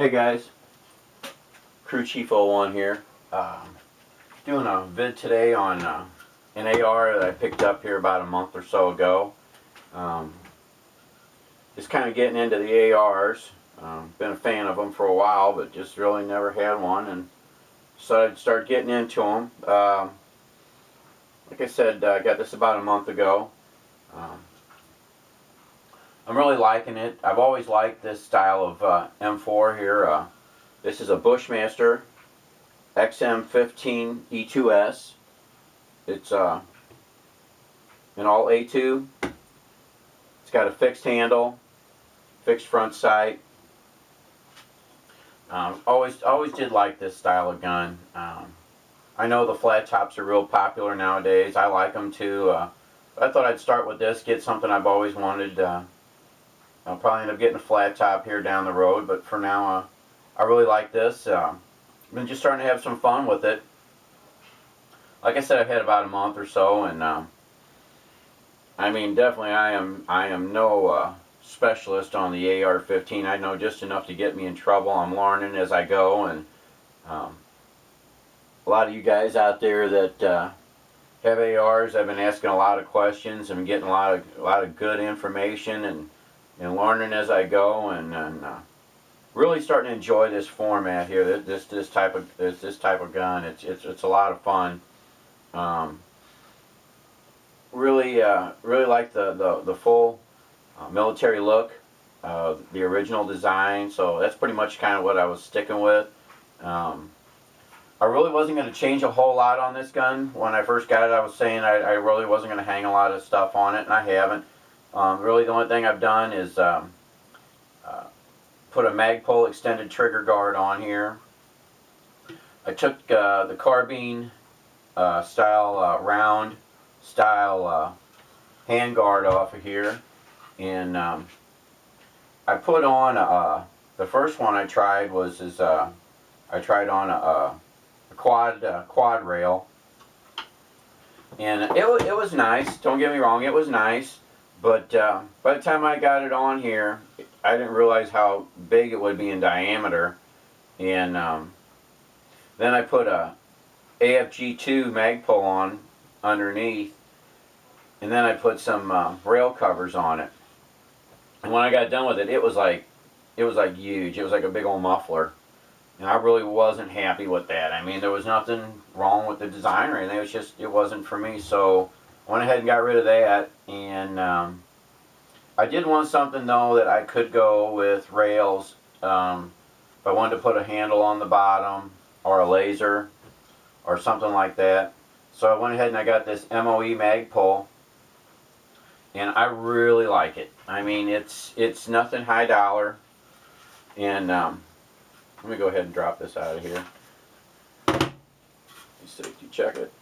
Hey guys, Crew Chief 01 here. Doing a vid today on an AR that I picked up here about a month or so ago. Just kind of getting into the ARs. Been a fan of them for a while, but just really never had one, and so I'd start getting into them. Like I said, I got this about a month ago. I'm really liking it. I've always liked this style of M4 here. This is a Bushmaster XM15-e2s. It's an all A2. It's got a fixed handle, fixed front sight. Always did like this style of gun. I know the flat tops are real popular nowadays. I like them too. But I thought I'd start with this, get something I've always wanted. I'll probably end up getting a flat top here down the road, but for now, I really like this. I've been just starting to have some fun with it. Like I said, I've had about a month or so, and I mean, definitely, I am no specialist on the AR15. I know just enough to get me in trouble. I'm learning as I go, and a lot of you guys out there that have ARs, I've been asking a lot of questions and getting a lot of good information and learning as I go, and really starting to enjoy this format here. This type of gun. It's a lot of fun. Really like the full military look, the original design. So that's pretty much kind of what I was sticking with. I really wasn't going to change a whole lot on this gun. When I first got it, I was saying I really wasn't going to hang a lot of stuff on it, and I haven't. Really, the only thing I've done is put a MAGPUL extended trigger guard on here. I took the carbine style round style handguard off of here, and I put on the first one I tried was I tried on a quad rail, and it was nice. Don't get me wrong, it was nice. But by the time I got it on here, I didn't realize how big it would be in diameter. And then I put a AFG2 MAGPUL on underneath, and then I put some rail covers on it. And when I got done with it, it was like huge. It was like a big old muffler, and I really wasn't happy with that. I mean, there was nothing wrong with the design or anything. It was just, it wasn't for me. So went ahead and got rid of that, and I did want something though that I could go with rails. If I wanted to put a handle on the bottom or a laser or something like that. So I went ahead and I got this MOE MAGPUL, and I really like it. I mean, it's nothing high dollar, and let me go ahead and drop this out of here. Safety check it.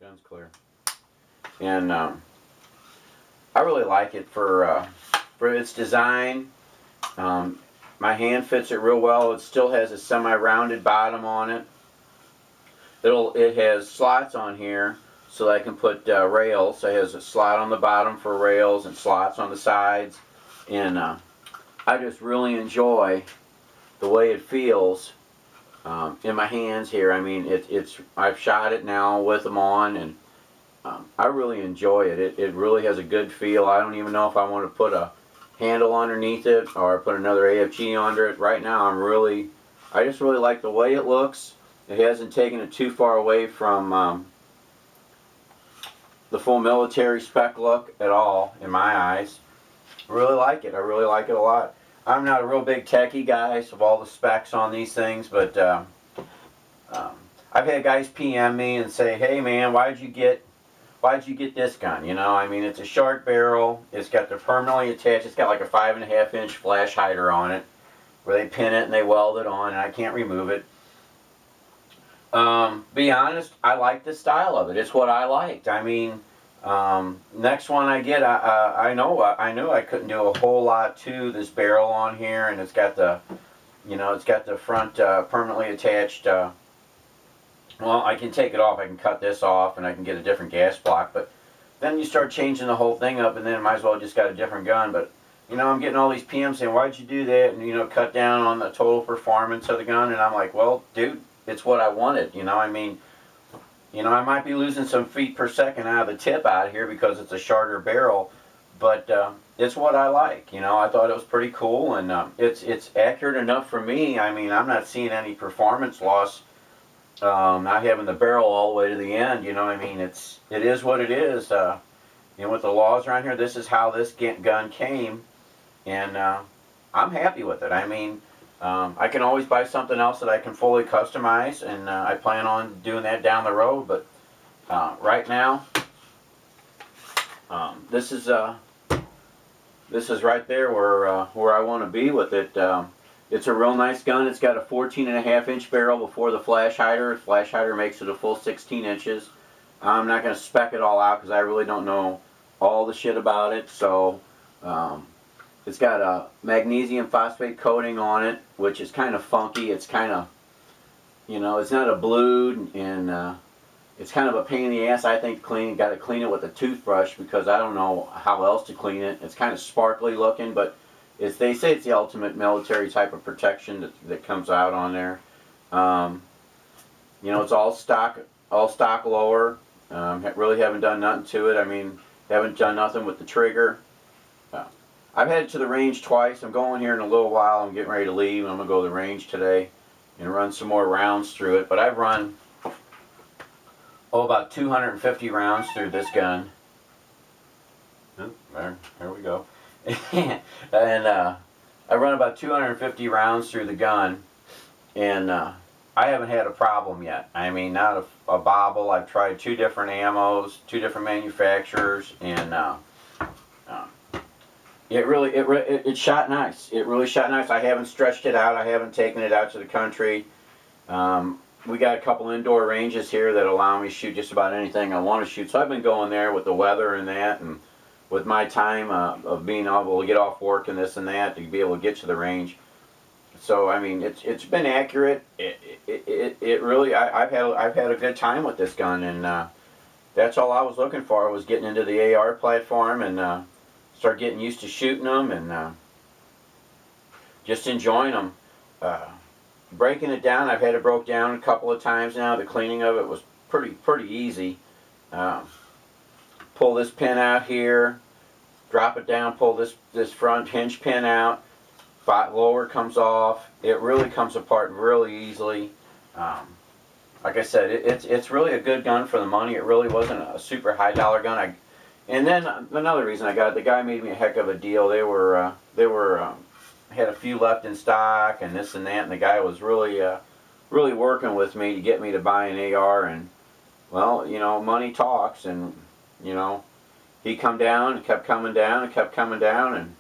Gun's clear. And I really like it for its design. My hand fits it real well. It still has a semi-rounded bottom on it. It has slots on here so that I can put rails. It has a slot on the bottom for rails and slots on the sides. And I just really enjoy the way it feels in my hands here. I mean, I've shot it now with them on, and I really enjoy it. It really has a good feel. I don't even know if I want to put a handle underneath it or put another AFG under it. Right now, I just really like the way it looks. It hasn't taken it too far away from the full military spec look at all, in my eyes. I really like it. I really like it a lot. I'm not a real big techie guy of all the specs on these things, but I've had guys PM me and say, "Hey man, why'd you get this gun?" You know, I mean, it's a shark barrel. It's got the permanently attached. It's got like a 5.5-inch flash hider on it, where they pin it and they weld it on, and I can't remove it. Be honest, I like the style of it. It's what I liked. I mean, next one I get, I knew I couldn't do a whole lot to this barrel on here, and it's got the, it's got the front permanently attached. Well, I can take it off. I can cut this off, and I can get a different gas block. But then you start changing the whole thing up, and then I might as well just got a different gun. But you know, I'm getting all these PMs saying, why'd you do that? And, you know, cut down on the total performance of the gun. And I'm like, well, dude, it's what I wanted. You know, I mean, you know, I might be losing some feet per second out of the tip out here because it's a shorter barrel, but it's what I like. You know, I thought it was pretty cool, and it's accurate enough for me. I mean, I'm not seeing any performance loss, not having the barrel all the way to the end. You know, I mean, it is what it is. You know, with the laws around here, this is how this gun came, and I'm happy with it. I mean, I can always buy something else that I can fully customize, and I plan on doing that down the road. But right now, this is right there where I want to be with it. It's a real nice gun. It's got a 14.5-inch barrel before the flash hider. The flash hider makes it a full 16 inches. I'm not going to spec it all out because I really don't know all the shit about it. So it's got a magnesium phosphate coating on it, which is kind of funky. It's kind of, you know, it's not a blued, and it's kind of a pain in the ass, I think, to clean. Got to clean it with a toothbrush because I don't know how else to clean it. It's kind of sparkly looking, but they say it's the ultimate military type of protection that comes out on there. You know, it's all stock lower. Really haven't done nothing to it. I mean, haven't done nothing with the trigger. I've headed to the range twice. I'm going here in a little while. I'm getting ready to leave, and I'm going to go to the range today and run some more rounds through it. But I've run, about 250 rounds through this gun. There we go. And I run about 250 rounds through the gun, and I haven't had a problem yet. I mean, not a bobble. I've tried 2 different ammos, 2 different manufacturers, and it shot nice. It really shot nice. I haven't stretched it out. I haven't taken it out to the country. We got a couple indoor ranges here that allow me to shoot just about anything I want to shoot. So I've been going there with the weather and that, and with my time of being able to get off work and this and that, to be able to get to the range. So I mean, it's been accurate. It really, I've had a good time with this gun, and that's all I was looking for, was getting into the AR platform and start getting used to shooting them, and just enjoying them. Breaking it down, I've had it broke down a couple of times now. The cleaning of it was pretty easy. Pull this pin out here, drop it down, pull this front hinge pin out, lower comes off. It really comes apart really easily. Like I said, it's really a good gun for the money. It really wasn't a super high dollar gun. And then another reason I got it, the guy made me a heck of a deal. They had a few left in stock and this and that, and the guy was really working with me to get me to buy an AR. And well, you know, money talks, and you know, he come down and kept coming down and kept coming down, and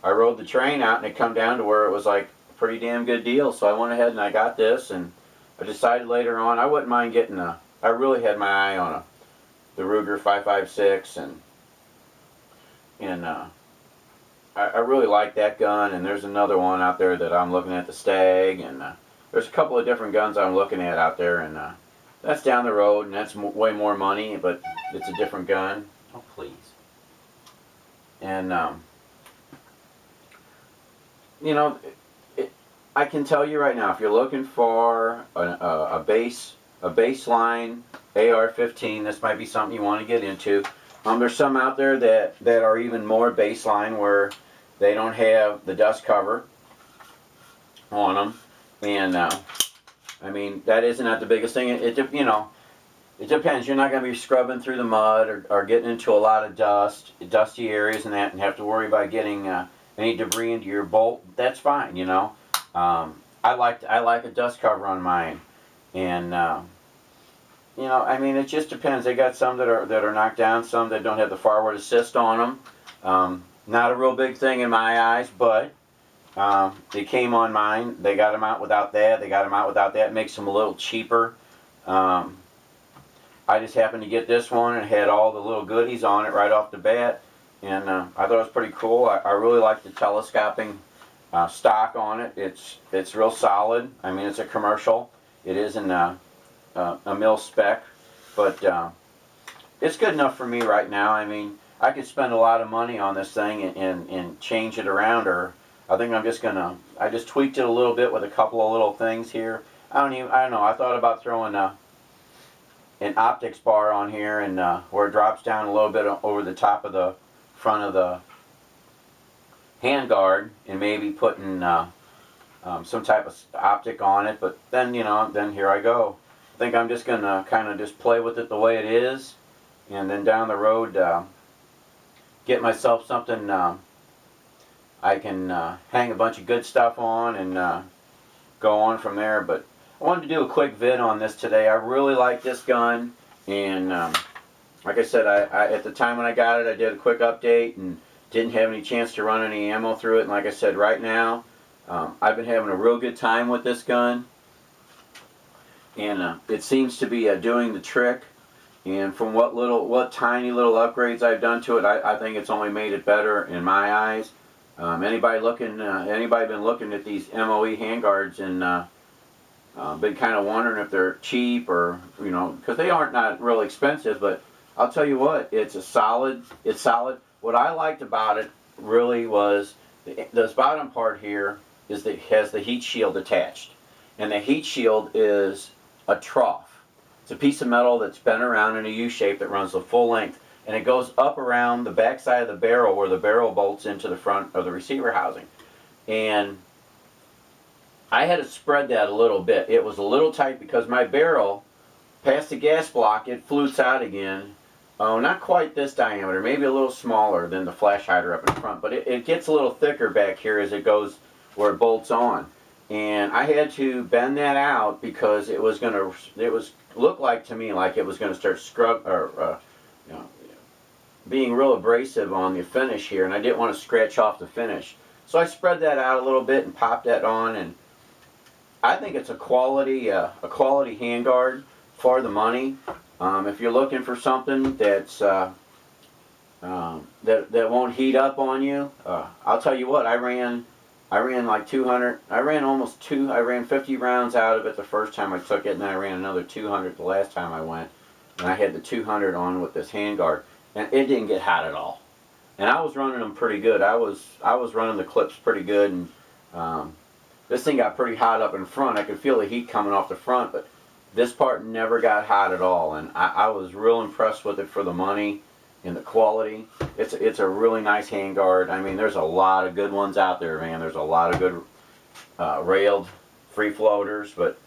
I rode the train out, and it come down to where it was like a pretty damn good deal. So I went ahead and I got this, and I decided later on I wouldn't mind getting I really had my eye on the Ruger 5.56, and I really like that gun. And there's another one out there that I'm looking at, the Stag, and there's a couple of different guns I'm looking at out there, and that's down the road, and that's way more money, but it's a different gun. Oh, please. And you know, I can tell you right now, if you're looking for a baseline AR-15, this might be something you want to get into. There's some out there that are even more baseline, where they don't have the dust cover on them, and I mean, that isn't the biggest thing. You know, it depends. You're not going to be scrubbing through the mud or getting into a lot of dusty areas and that, and have to worry about getting any debris into your bolt. That's fine, you know. I like a dust cover on mine, and you know, I mean, it just depends. They got some that are knocked down, some that don't have the forward assist on them. Not a real big thing in my eyes, but they came on mine. They got them out without that. They got them out without that. It makes them a little cheaper. I just happened to get this one and had all the little goodies on it right off the bat, and I thought it was pretty cool. I really like the telescoping stock on it. It's real solid. I mean, it's a commercial. It isn't a mil spec, but it's good enough for me right now. I mean, I could spend a lot of money on this thing and change it around, or I think I'm just gonna, I just tweaked it a little bit with a couple of little things here. I don't know, I thought about throwing an optics bar on here, and where it drops down a little bit over the top of the front of the handguard, and maybe putting some type of optic on it. But then, you know, then here I go. I think I'm just gonna kind of just play with it the way it is, and then down the road get myself something I can hang a bunch of good stuff on, and go on from there. But I wanted to do a quick vid on this today. I really like this gun, and like I said, I at the time when I got it, I did a quick update and didn't have any chance to run any ammo through it. And like I said, right now I've been having a real good time with this gun, and it seems to be doing the trick. And from what tiny little upgrades I've done to it, I think it's only made it better in my eyes. Anybody been looking at these MOE handguards and been kind of wondering if they're cheap, or, you know, because they aren't not really expensive, but I'll tell you what, it's solid. What I liked about it really was this bottom part here is that it has the heat shield attached, and the heat shield is a trough. It's a piece of metal that's bent around in a U shape that runs the full length, and it goes up around the back side of the barrel where the barrel bolts into the front of the receiver housing. And I had to spread that a little bit. It was a little tight because my barrel, past the gas block, it flutes out again. Oh, not quite this diameter, maybe a little smaller than the flash hider up in front, but it gets a little thicker back here as it goes where it bolts on. And I had to bend that out because it was looked like to me like it was going to start you know, being real abrasive on the finish here, and I didn't want to scratch off the finish. So I spread that out a little bit and popped that on, and I think it's a quality handguard for the money. If you're looking for something that's that won't heat up on you, I'll tell you what, I ran like 200. I ran 50 rounds out of it the first time I took it, and then I ran another 200 the last time I went, and I had the 200 on with this handguard, and it didn't get hot at all. And I was running them pretty good. I was running the clips pretty good, and this thing got pretty hot up in front. I could feel the heat coming off the front, but this part never got hot at all, and I was real impressed with it for the money and the quality. It's a really nice handguard. I mean, there's a lot of good ones out there, man. There's a lot of good railed free floaters, but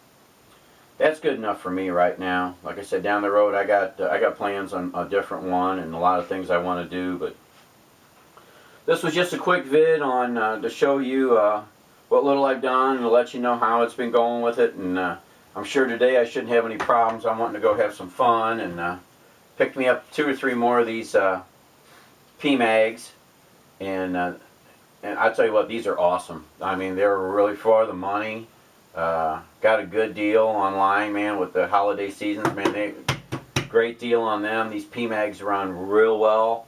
that's good enough for me right now. Like I said, down the road I got plans on a different one and a lot of things I want to do, but this was just a quick vid on to show you what little I've done and to let you know how it's been going with it. And I'm sure today I shouldn't have any problems. I'm wanting to go have some fun, and picked me up 2 or 3 more of these PMags, and I'll tell you what, these are awesome. I mean, they're really for the money. Got a good deal online, man, with the holiday seasons, man. Great deal on them. These PMags run real well.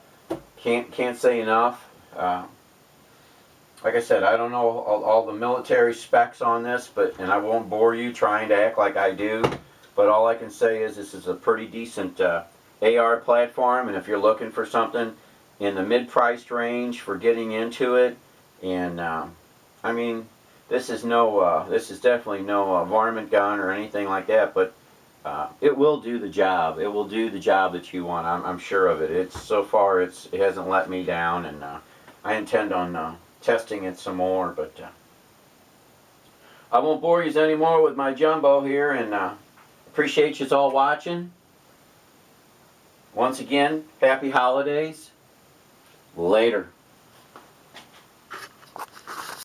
Can't say enough. Like I said, I don't know all the military specs on this, and I won't bore you trying to act like I do, but all I can say is this is a pretty decent AR platform, and if you're looking for something in the mid-priced range for getting into it, and I mean, this is definitely no varmint gun or anything like that, but it will do the job. It will do the job that you want. I'm sure of it. So far it hasn't let me down, and I intend on testing it some more, but I won't bore you anymore with my jumbo here, and appreciate you all watching. Once again, happy holidays. Later.